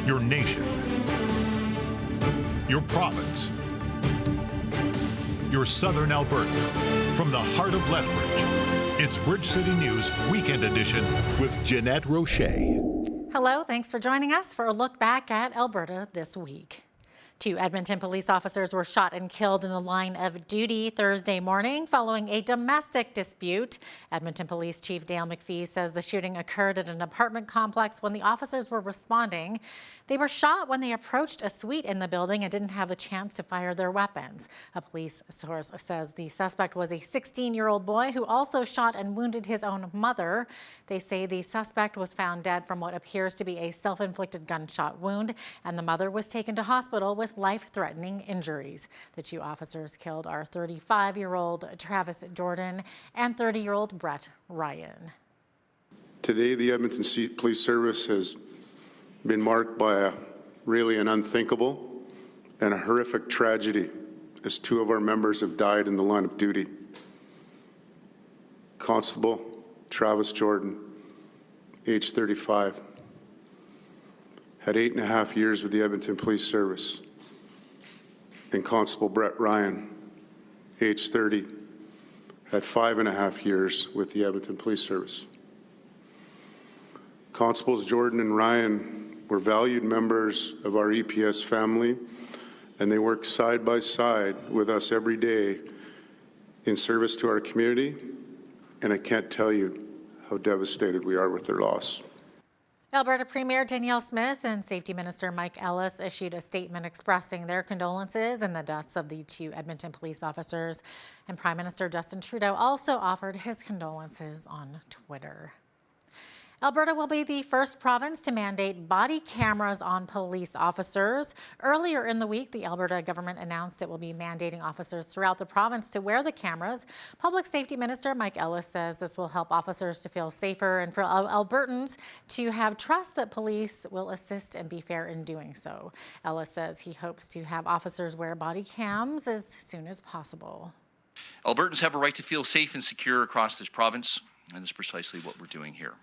your nation, your province, your southern Alberta. From the heart of Lethbridge, it's Bridge City News Weekend Edition with Jeanette Roche. Hello, thanks for joining us for a look back at Alberta this week. 2 Edmonton police officers were shot and killed in the line of duty Thursday morning following a domestic dispute. Edmonton Police Chief Dale McPhee says the shooting occurred at an apartment complex when the officers were responding. They were shot when they approached a suite in the building and didn't have a chance to fire their weapons. A police source says the suspect was a 16-year-old boy who also shot and wounded his own mother. They say the suspect was found dead from what appears to be a self-inflicted gunshot wound, and the mother was taken to hospital with life-threatening injuries. The 2 officers killed are 35-year-old Travis Jordan and 30-year-old Brett Ryan. Today, the Edmonton Police Service has been marked by an unthinkable and a horrific tragedy as 2 of our members have died in the line of duty. Constable Travis Jordan, age 35, had 8.5 years with the Edmonton Police Service. And Constable Brett Ryan, age 30, had 5.5 years with the Edmonton Police Service. Constables Jordan and Ryan were valued members of our EPS family, and they worked side by side with us every day in service to our community, and I can't tell you how devastated we are with their loss. Alberta Premier Danielle Smith and Safety Minister Mike Ellis issued a statement expressing their condolences in the deaths of the 2 Edmonton police officers. And Prime Minister Justin Trudeau also offered his condolences on Twitter. Alberta will be the first province to mandate body cameras on police officers. Earlier in the week, the Alberta government announced it will be mandating officers throughout the province to wear the cameras. Public Safety Minister Mike Ellis says this will help officers to feel safer and for Albertans to have trust that police will assist and be fair in doing so. Ellis says he hopes to have officers wear body cams as soon as possible. Albertans have a right to feel safe and secure across this province, and that's precisely what we're doing here.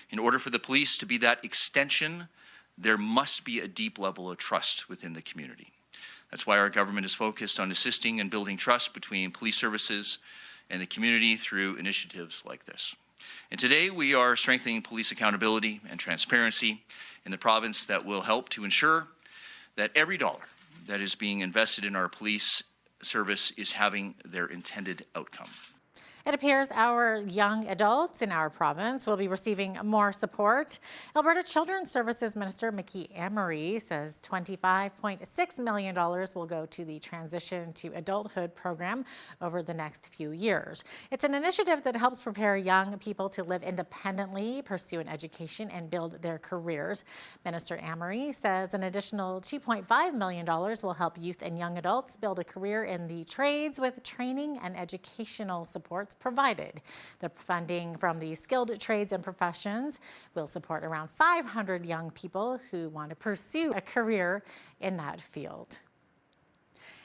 In order for the police to be that extension, there must be a deep level of trust within the community. That's why our government is focused on assisting and building trust between police services and the community through initiatives like this. And today we are strengthening police accountability and transparency in the province that will help to ensure that every dollar that is being invested in our police service is having their intended outcome. It appears our young adults in our province will be receiving more support. Alberta Children's Services Minister Mickey Amory says $25.6 million will go to the Transition to Adulthood program over the next few years. It's an initiative that helps prepare young people to live independently, pursue an education, and build their careers. Minister Amory says an additional $2.5 million will help youth and young adults build a career in the trades with training and educational supports provided. The funding from the Skilled Trades and Professions will support around 500 young people who want to pursue a career in that field.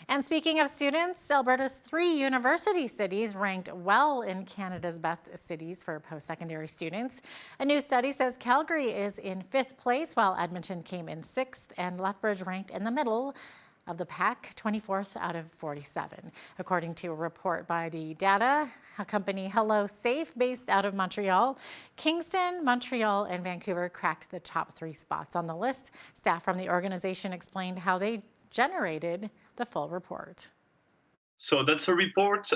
And speaking of students, Alberta's 3 university cities ranked well in Canada's best cities for post-secondary students. A new study says Calgary is in 5th place, while Edmonton came in 6th, and Lethbridge ranked in the middle of the pack, 24th out of 47. According to a report by the data company Hello Safe, based out of Montreal, Kingston, Montreal, and Vancouver cracked the top 3 spots on the list. Staff from the organization explained how they generated the full report. So that's a report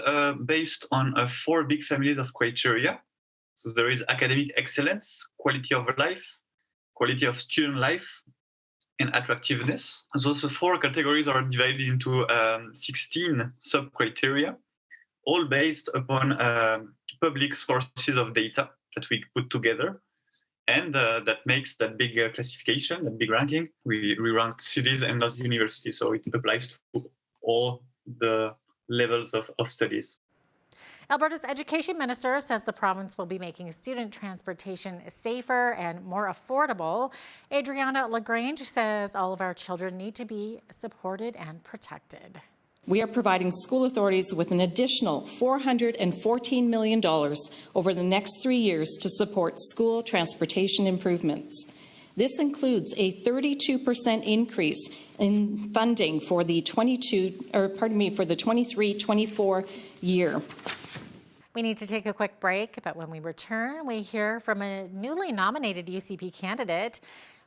based on 4 big families of criteria. So there is academic excellence, quality of life, quality of student life, and attractiveness. Those 4 categories are divided into 16 sub-criteria, all based upon public sources of data that we put together. And that makes that big classification, that big ranking. We ranked cities and not universities, so it applies to all the levels of studies. Alberta's education minister says the province will be making student transportation safer and more affordable. Adriana LaGrange says all of our children need to be supported and protected. We are providing school authorities with an additional $414 million over the next 3 years to support school transportation improvements. This includes a 32% increase in funding for the 23-24 year. We need to take a quick break, but when we return, we hear from a newly nominated UCP candidate.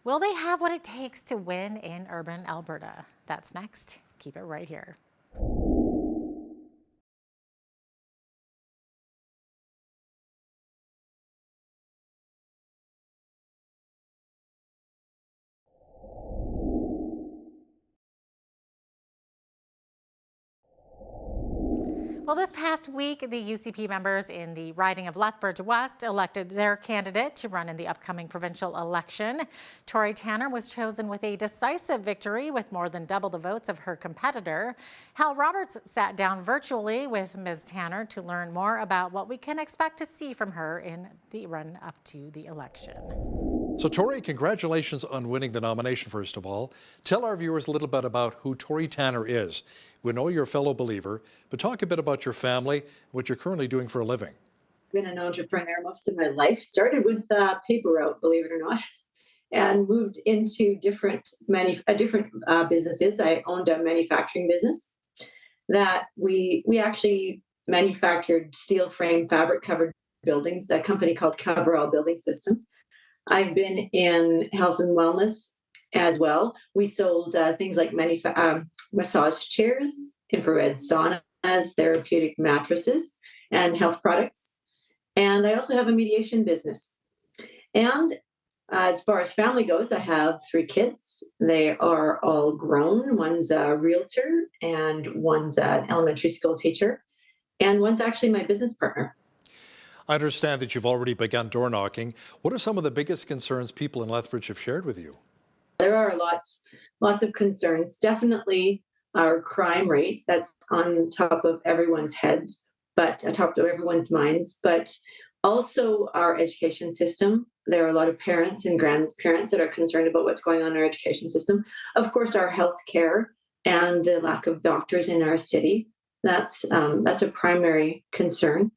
Will they have what it takes to win in urban Alberta? That's next. Keep it right here. Well, this past week, the UCP members in the riding of Lethbridge West elected their candidate to run in the upcoming provincial election. Tori Tanner was chosen with a decisive victory with more than double the votes of her competitor. Hal Roberts sat down virtually with Ms. Tanner to learn more about what we can expect to see from her in the run up to the election. So, Tori, congratulations on winning the nomination, first of all. Tell our viewers a little bit about who Tori Tanner is. We know you're a fellow believer, but talk a bit about your family, what you're currently doing for a living. I've been an entrepreneur most of my life. Started with paper route, believe it or not, and moved into different businesses. I owned a manufacturing business that we actually manufactured steel frame fabric covered buildings, a company called Coverall Building Systems. I've been in health and wellness as well. We sold things like massage chairs, infrared saunas, therapeutic mattresses, and health products. And I also have a mediation business. And as far as family goes, I have 3 kids. They are all grown. One's a realtor, and one's an elementary school teacher, and one's actually my business partner. I understand that you've already begun door knocking. What are some of the biggest concerns people in Lethbridge have shared with you? There are lots of concerns. Definitely our crime rate, that's on top of everyone's heads, but atop of everyone's minds, but also our education system. There are a lot of parents and grandparents that are concerned about what's going on in our education system. Of course, our health care and the lack of doctors in our city. That's a primary concern.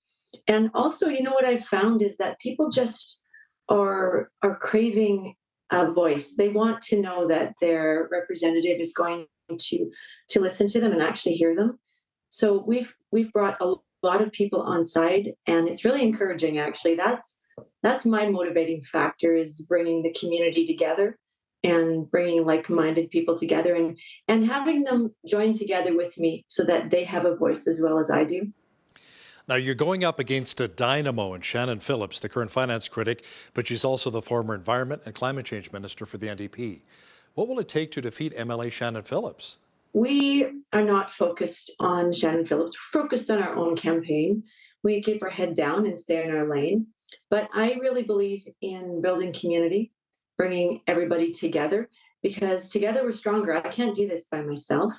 And also, you know, what I've found is that people just are craving a voice. They want to know that their representative is going to listen to them and actually hear them. So we've brought a lot of people on side, and it's really encouraging. Actually, that's my motivating factor, is bringing the community together and bringing like-minded people together and having them join together with me so that they have a voice as well as I do. Now, you're going up against a dynamo in Shannon Phillips, the current finance critic, but she's also the former Environment and Climate Change Minister for the NDP. What will it take to defeat MLA Shannon Phillips? We are not focused on Shannon Phillips. We're focused on our own campaign. We keep our head down and stay in our lane. But I really believe in building community, bringing everybody together, because together we're stronger. I can't do this by myself.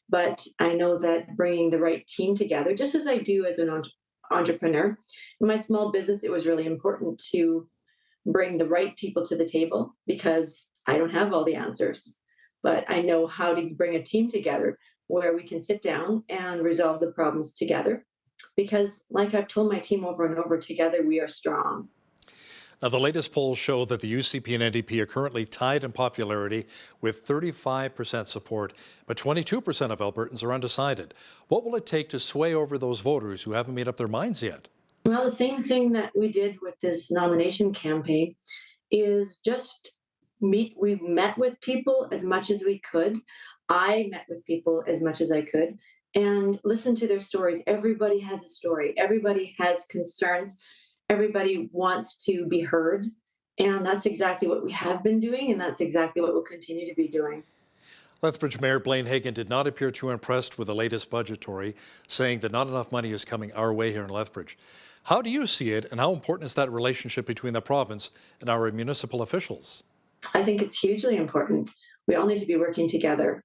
But I know that bringing the right team together, just as I do as an entrepreneur, in my small business, it was really important to bring the right people to the table, because I don't have all the answers. But I know how to bring a team together where we can sit down and resolve the problems together. Because, like I've told my team over and over, together we are strong. Now, the latest polls show that the UCP and NDP are currently tied in popularity with 35% support, but 22% of Albertans are undecided. What will it take to sway over those voters who haven't made up their minds yet? Well, the same thing that we did with this nomination campaign is just we met with people as much as we could. I met with people as much as I could and listened to their stories. Everybody has a story. Everybody has concerns. Everybody wants to be heard, and that's exactly what we have been doing, and that's exactly what we'll continue to be doing. Lethbridge Mayor Blaine Hagan did not appear too impressed with the latest budget, Tori, saying that not enough money is coming our way here in Lethbridge. How do you see it, and how important is that relationship between the province and our municipal officials? I think it's hugely important. We all need to be working together.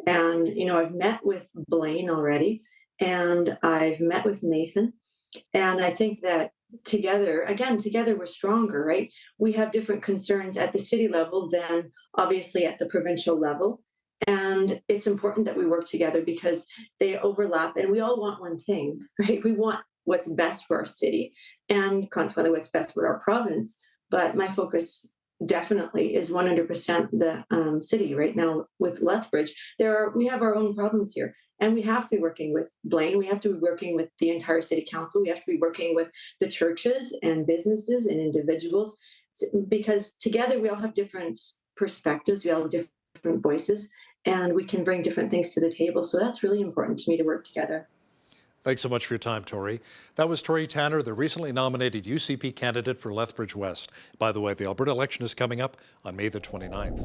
And, you know, I've met with Blaine already, and I've met with Nathan, and I think that together we're stronger, right? We have different concerns at the city level than obviously at the provincial level. And it's important that we work together because they overlap, and we all want one thing, right? We want what's best for our city and consequently what's best for our province. But my focus definitely is 100% the city right now with Lethbridge. We have our own problems here, and we have to be working with Blaine. We have to be working with the entire city council. We have to be working with the churches and businesses and individuals, because together we all have different perspectives. We all have different voices, and we can bring different things to the table. So that's really important to me, to work together. Thanks so much for your time, Tori. That was Tori Tanner, the recently nominated UCP candidate for Lethbridge West. By the way, the Alberta election is coming up on May the 29th.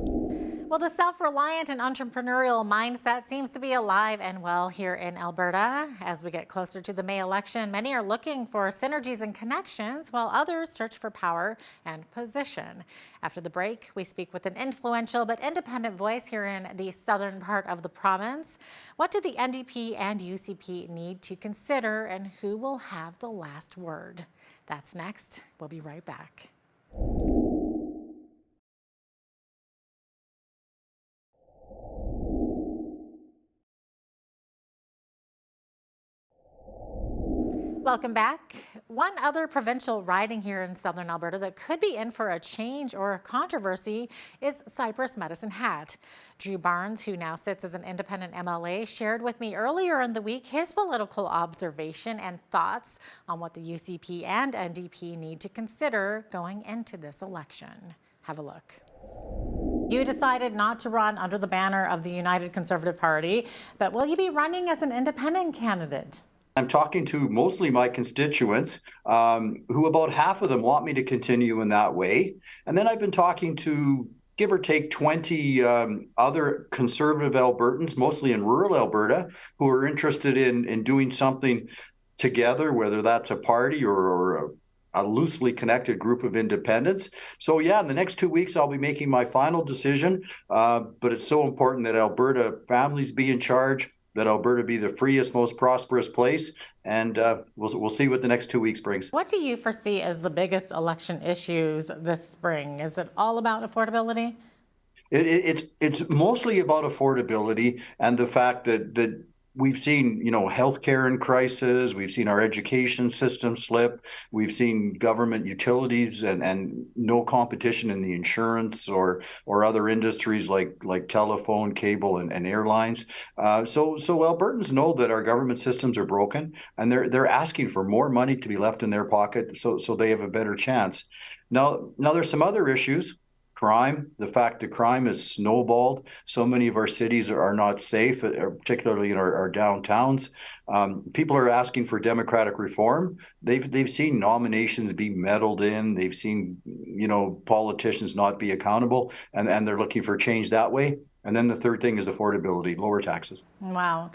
Well, the self-reliant and entrepreneurial mindset seems to be alive and well here in Alberta. As we get closer to the May election, many are looking for synergies and connections, while others search for power and position. After the break, we speak with an influential but independent voice here in the southern part of the province. What do the NDP and UCP need to consider, and who will have the last word? That's next. We'll be right back. Welcome back. One other provincial riding here in southern Alberta that could be in for a change or a controversy is Cypress Medicine Hat. Drew Barnes, who now sits as an independent MLA, shared with me earlier in the week his political observation and thoughts on what the UCP and NDP need to consider going into this election. Have a look. You decided not to run under the banner of the United Conservative Party, but will you be running as an independent candidate? I'm talking to mostly my constituents, who about half of them want me to continue in that way. And then I've been talking to, give or take, 20 other conservative Albertans, mostly in rural Alberta, who are interested in doing something together, whether that's a party or a loosely connected group of independents. So yeah, in the next 2 weeks, I'll be making my final decision. But it's so important that Alberta families be in charge, that Alberta be the freest, most prosperous place, and we'll see what the next 2 weeks brings. What do you foresee as the biggest election issues this spring? Is it all about affordability? It's mostly about affordability and the fact that we've seen, healthcare in crisis. We've seen our education system slip. We've seen government utilities and no competition in the insurance or other industries like telephone, cable, and airlines. So Albertans know that our government systems are broken, and they're asking for more money to be left in their pocket so they have a better chance. Now there's some other issues. Crime, the fact that crime has snowballed. So many of our cities are not safe, particularly in our downtowns. People are asking for democratic reform. They've seen nominations be meddled in. They've seen, politicians not be accountable, and they're looking for change that way. And then the third thing is affordability, lower taxes. Wow.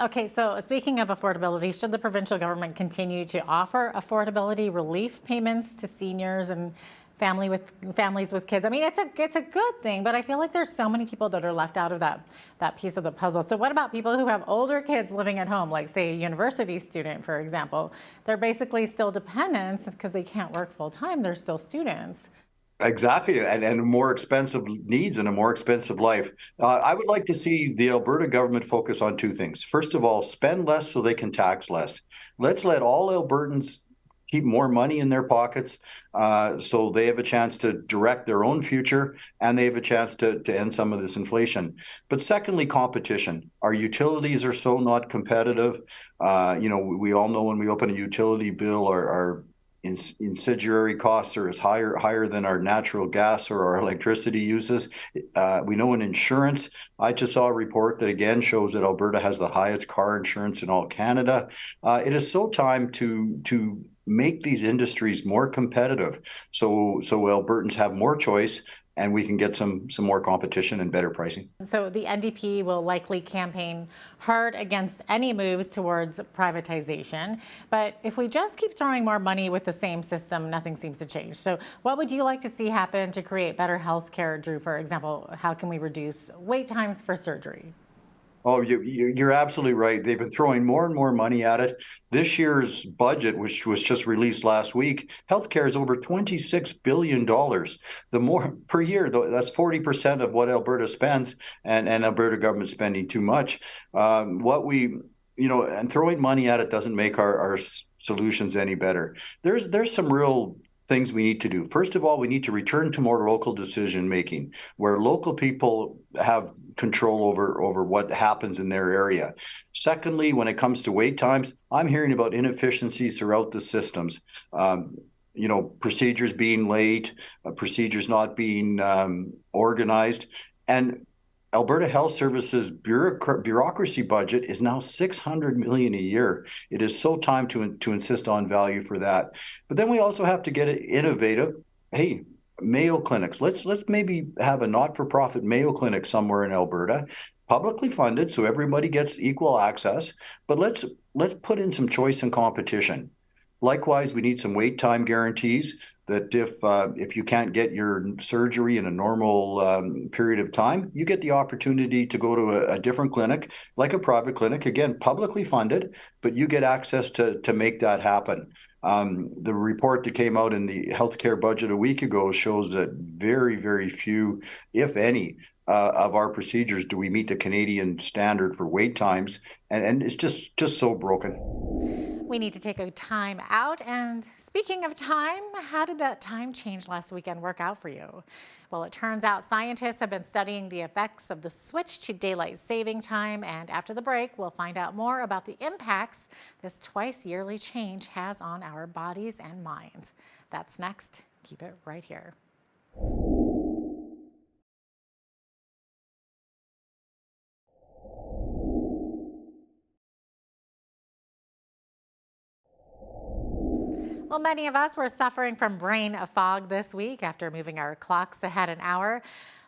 Okay, so speaking of affordability, should the provincial government continue to offer affordability relief payments to seniors and families with kids? I mean, it's a good thing, but I feel like there's so many people that are left out of that piece of the puzzle. So what about people who have older kids living at home, like say a university student, for example? They're basically still dependents because they can't work full time. They're still students. Exactly, and more expensive needs and a more expensive life. I would like to see the Alberta government focus on two things. First of all, spend less so they can tax less. Let's let all Albertans keep more money in their pockets so they have a chance to direct their own future, and they have a chance to end some of this inflation. But secondly, competition. Our utilities are so not competitive. We all know when we open a utility bill, our incendiary costs are as higher than our natural gas or our electricity uses. We know in insurance, I just saw a report that again shows that Alberta has the highest car insurance in all Canada. It is so time to make these industries more competitive so Albertans have more choice, and we can get some more competition and better pricing. So the NDP will likely campaign hard against any moves towards privatization. But if we just keep throwing more money with the same system, nothing seems to change. So what would you like to see happen to create better health care, Drew? For example, how can we reduce wait times for surgery? Oh, you're absolutely right. They've been throwing more and more money at it. This year's budget, which was just released last week, healthcare is over $26 billion. The more per year, though, that's 40% of what Alberta spends, and Alberta government spending too much. And throwing money at it doesn't make our solutions any better. There's some real things we need to do. First of all, we need to return to more local decision making, where local people have control over what happens in their area. Secondly, when it comes to wait times, I'm hearing about inefficiencies throughout the systems. Procedures being late, procedures not being organized. And Alberta Health Services bureaucracy budget is now $600 million a year. It is so time to insist on value for that. But then we also have to get innovative. Hey, Mayo clinics. Let's maybe have a not-for-profit Mayo clinic somewhere in Alberta, publicly funded, so everybody gets equal access. But let's put in some choice and competition. Likewise, we need some wait time guarantees that if you can't get your surgery in a normal period of time, you get the opportunity to go to a different clinic, like a private clinic, again, publicly funded, but you get access to make that happen. The report that came out in the healthcare budget a week ago shows that very, very few, if any, of our procedures do we meet the Canadian standard for wait times, and it's just so broken. We need to take a time out. And speaking of time, how did that time change last weekend work out for you? Well, it turns out scientists have been studying the effects of the switch to daylight saving time. And after the break, we'll find out more about the impacts this twice yearly change has on our bodies and minds. That's next. Keep it right here. Well, many of us were suffering from brain fog this week after moving our clocks ahead an hour.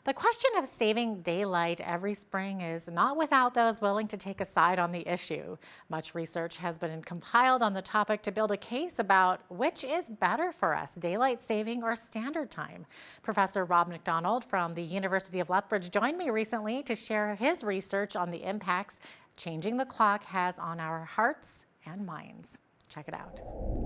The question of saving daylight every spring is not without those willing to take a side on the issue. Much research has been compiled on the topic to build a case about which is better for us, daylight saving or standard time. Professor Rob McDonald from the University of Lethbridge joined me recently to share his research on the impacts changing the clock has on our hearts and minds. Check it out.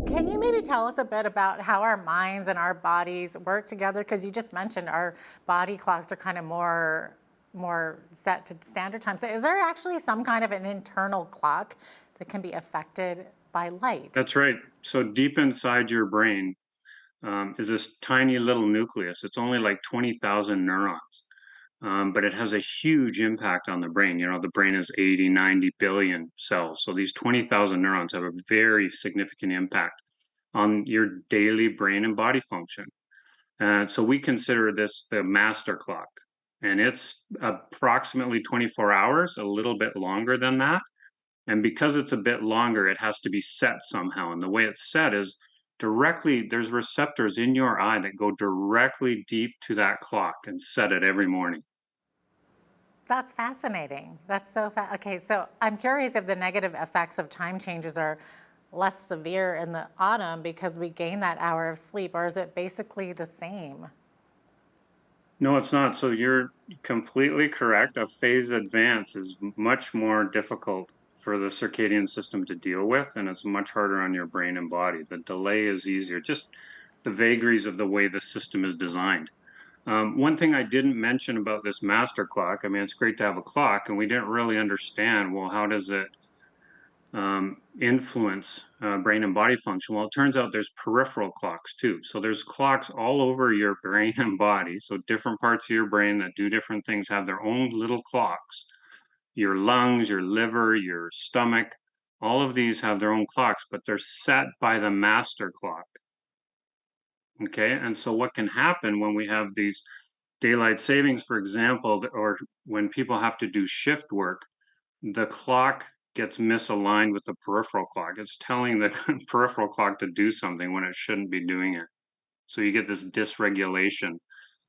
Can you maybe tell us a bit about how our minds and our bodies work together? Because you just mentioned our body clocks are kind of more set to standard time. So is there actually some kind of an internal clock that can be affected by light? That's right. So deep inside your brain is this tiny little nucleus. It's only like 20,000 neurons. But it has a huge impact on the brain. You know, the brain is 80, 90 billion cells. So these 20,000 neurons have a very significant impact on your daily brain and body function. So we consider this the master clock. And it's approximately 24 hours, a little bit longer than that. And because it's a bit longer, it has to be set somehow. And the way it's set is directly, there's receptors in your eye that go directly deep to that clock and set it every morning. That's fascinating. That's so okay, so I'm curious if the negative effects of time changes are less severe in the autumn because we gain that hour of sleep, or is it basically the same? No, it's not. So you're completely correct. A phase advance is much more difficult for the circadian system to deal with, and it's much harder on your brain and body. The delay is easier, just the vagaries of the way the system is designed. One thing I didn't mention about this master clock, I mean, it's great to have a clock, and we didn't really understand, well, how does it influence brain and body function? Well, it turns out there's peripheral clocks too. So there's clocks all over your brain and body. So different parts of your brain that do different things have their own little clocks. Your lungs, your liver, your stomach, all of these have their own clocks, but they're set by the master clock. Okay, and so what can happen when we have these daylight savings, for example, or when people have to do shift work, the clock gets misaligned with the peripheral clock. It's telling the peripheral clock to do something when it shouldn't be doing it. So you get this dysregulation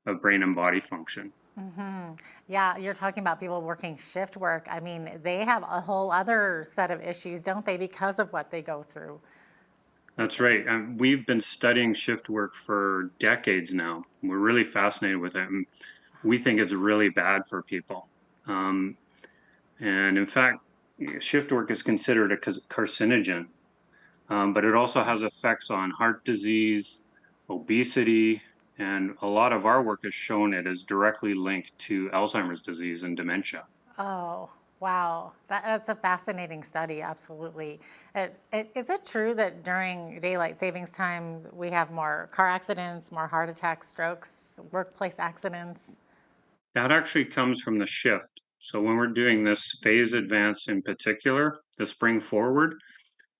of brain and body function. Mm-hmm. Yeah, you're talking about people working shift work. I mean, they have a whole other set of issues, don't they, because of what they go through? That's right. And we've been studying shift work for decades now. We're really fascinated with it. And we think it's really bad for people. And in fact, shift work is considered a carcinogen, but it also has effects on heart disease, obesity, and a lot of our work has shown it is directly linked to Alzheimer's disease and dementia. Oh, Wow, that's a fascinating study, absolutely. Is it true that during daylight savings times we have more car accidents, more heart attacks, strokes, workplace accidents? That actually comes from the shift. So when we're doing this phase advance in particular, the spring forward,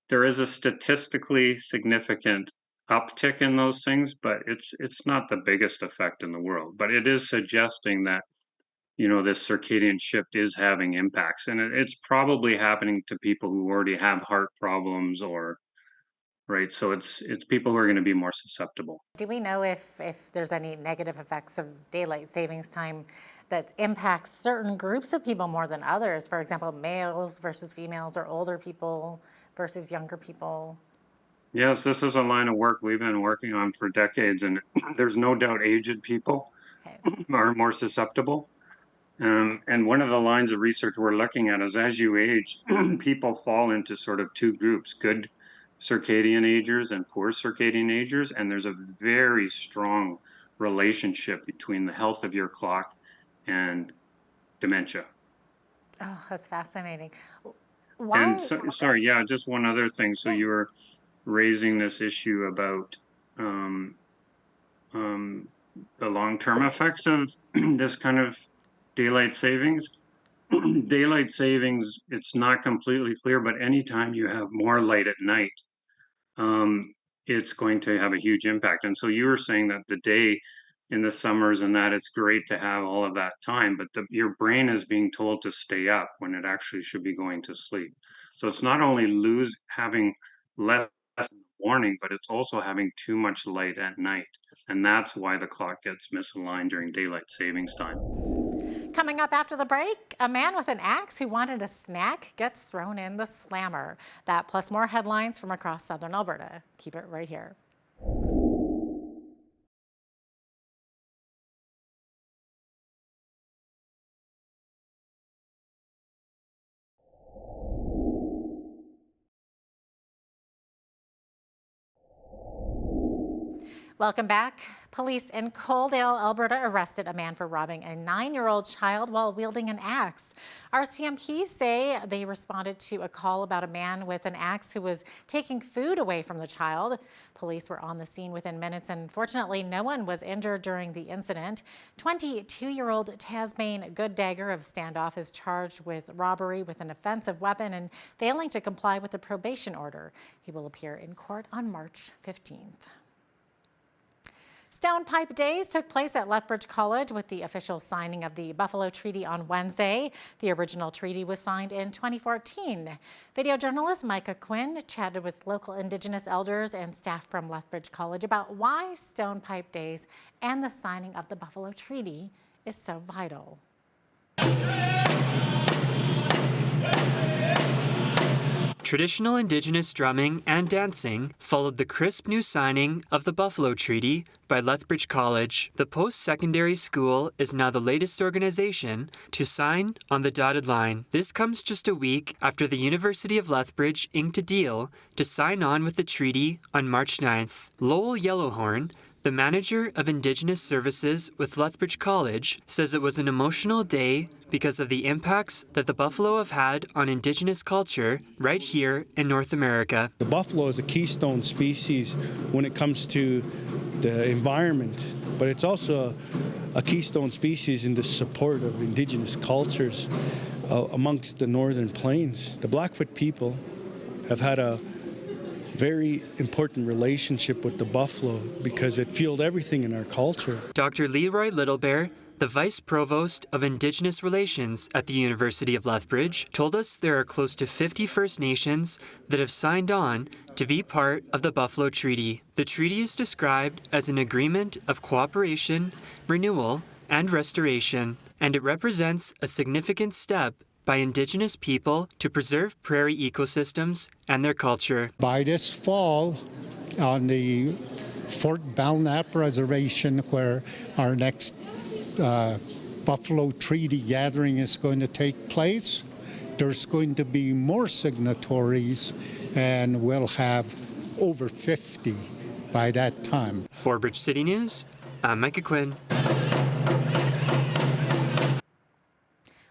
there is a statistically significant uptick in those things, but it's not the biggest effect in the world. But it is suggesting that, you know, this circadian shift is having impacts, and it's probably happening to people who already have heart problems or right. So it's people who are going to be more susceptible. Do we know if there's any negative effects of daylight savings time that impacts certain groups of people more than others? For example, males versus females, or older people versus younger people? Yes, this is a line of work we've been working on for decades, and there's no doubt aged people are more susceptible. And one of the lines of research we're looking at is as you age, people fall into sort of two groups, good circadian agers and poor circadian agers. And there's a very strong relationship between the health of your clock and dementia. Oh, that's fascinating. And sorry, yeah, just one other thing. So you were raising this issue about the long-term effects of this kind of daylight savings. Daylight savings, it's not completely clear, but anytime you have more light at night, it's going to have a huge impact. And so you were saying that the day in the summers and that it's great to have all of that time, but your brain is being told to stay up when it actually should be going to sleep. So it's not only having less in the morning, but it's also having too much light at night. And that's why the clock gets misaligned during daylight savings time. Coming up after the break, a man with an axe who wanted a snack gets thrown in the slammer. That plus more headlines from across southern Alberta. Keep it right here. Welcome back. Police in Coledale, Alberta arrested a man for robbing a 9-year-old child while wielding an axe. RCMP say they responded to a call about a man with an axe who was taking food away from the child. Police were on the scene within minutes, and fortunately no one was injured during the incident. 22-year-old Tasmain Gooddagger of Standoff is charged with robbery with an offensive weapon and failing to comply with the probation order. He will appear in court on March 15th. Stonepipe Days took place at Lethbridge College with the official signing of the Buffalo Treaty on Wednesday. The original treaty was signed in 2014. Video journalist Micah Quinn chatted with local Indigenous elders and staff from Lethbridge College about why Stonepipe Days and the signing of the Buffalo Treaty is so vital. Traditional Indigenous drumming and dancing followed the crisp new signing of the Buffalo Treaty by Lethbridge College. The post-secondary school is now the latest organization to sign on the dotted line. This comes just a week after the University of Lethbridge inked a deal to sign on with the treaty on March 9th. Lowell Yellowhorn, the manager of Indigenous Services with Lethbridge College, says it was an emotional day because of the impacts that the buffalo have had on Indigenous culture right here in North America. The buffalo is a keystone species when it comes to the environment, but it's also a keystone species in the support of Indigenous cultures amongst the Northern Plains. The Blackfoot people have had a very important relationship with the buffalo because it fueled everything in our culture. Dr. Leroy Littlebear, the Vice Provost of Indigenous Relations at the University of Lethbridge, told us there are close to 50 First Nations that have signed on to be part of the Buffalo Treaty. The treaty is described as an agreement of cooperation, renewal, and restoration, and it represents a significant step by Indigenous people to preserve prairie ecosystems and their culture. By this fall, on the Fort Belknap Reservation, where our next Buffalo Treaty gathering is going to take place, there's going to be more signatories, and we'll have over 50 by that time. For Bridge City News, I'm Micah Quinn.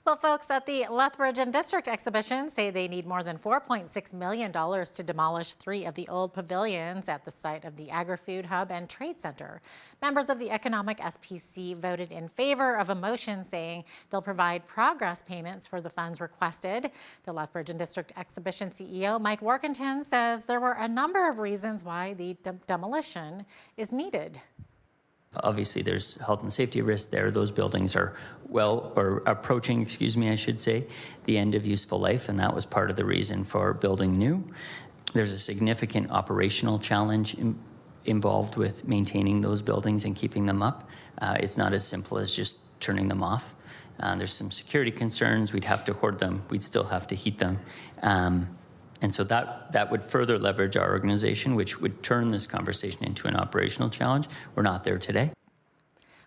Well, Well, folks at the Lethbridge and District exhibition say they need more than $4.6 million to demolish 3 of the old pavilions at the site of the Agri-Food Hub and Trade Center. Members of the Economic SPC voted in favor of a motion saying they'll provide progress payments for the funds requested. The Lethbridge and District exhibition CEO Mike Warkentin says there were a number of reasons why the demolition is needed. Obviously, there's health and safety risks there. Those buildings are approaching, I should say, the end of useful life, and that was part of the reason for building new. There's a significant operational challenge involved with maintaining those buildings and keeping them up. It's not as simple as just turning them off. There's some security concerns. We'd have to hoard them. We'd still have to heat them. And so that would further leverage our organization, which would turn this conversation into an operational challenge. We're not there today.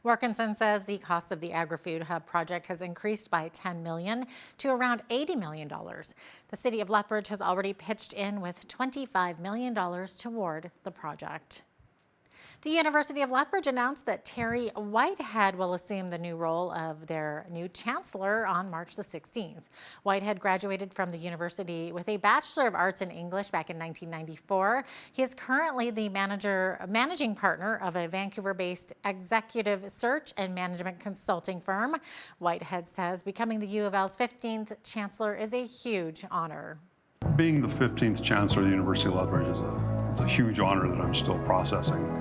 Warkentin says the cost of the Agri-Food Hub project has increased by $10 million to around $80 million. The city of Lethbridge has already pitched in with $25 million toward the project. The University of Lethbridge announced that Tori Whitehead will assume the new role of their new Chancellor on March the 16th. Whitehead graduated from the university with a Bachelor of Arts in English back in 1994. He is currently the managing partner of a Vancouver-based executive search and management consulting firm. Whitehead says becoming the U of L's 15th Chancellor is a huge honor. Being the 15th Chancellor of the University of Lethbridge is a huge honor that I'm still processing.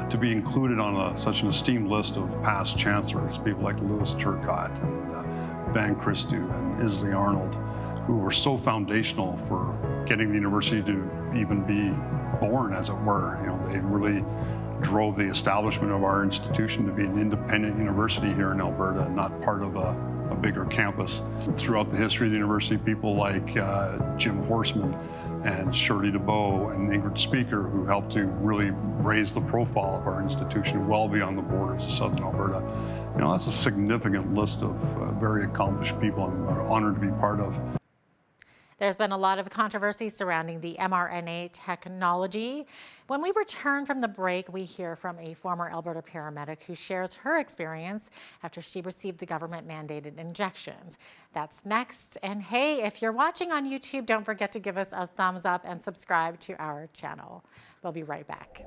To be included on such an esteemed list of past chancellors, people like Louis Turcotte and Van Christou and Isley Arnold, who were so foundational for getting the university to even be born, as it were. You know, they really drove the establishment of our institution to be an independent university here in Alberta, not part of a bigger campus. Throughout the history of the university, people like Jim Horseman and Shirley DeBow and Ingrid Speaker, who helped to really raise the profile of our institution well beyond the borders of Southern Alberta. You know, that's a significant list of very accomplished people I'm honored to be part of. There's been a lot of controversy surrounding the mRNA technology. When we return from the break, we hear from a former Alberta paramedic who shares her experience after she received the government-mandated injections. That's next. And hey, if you're watching on YouTube, don't forget to give us a thumbs up and subscribe to our channel. We'll be right back.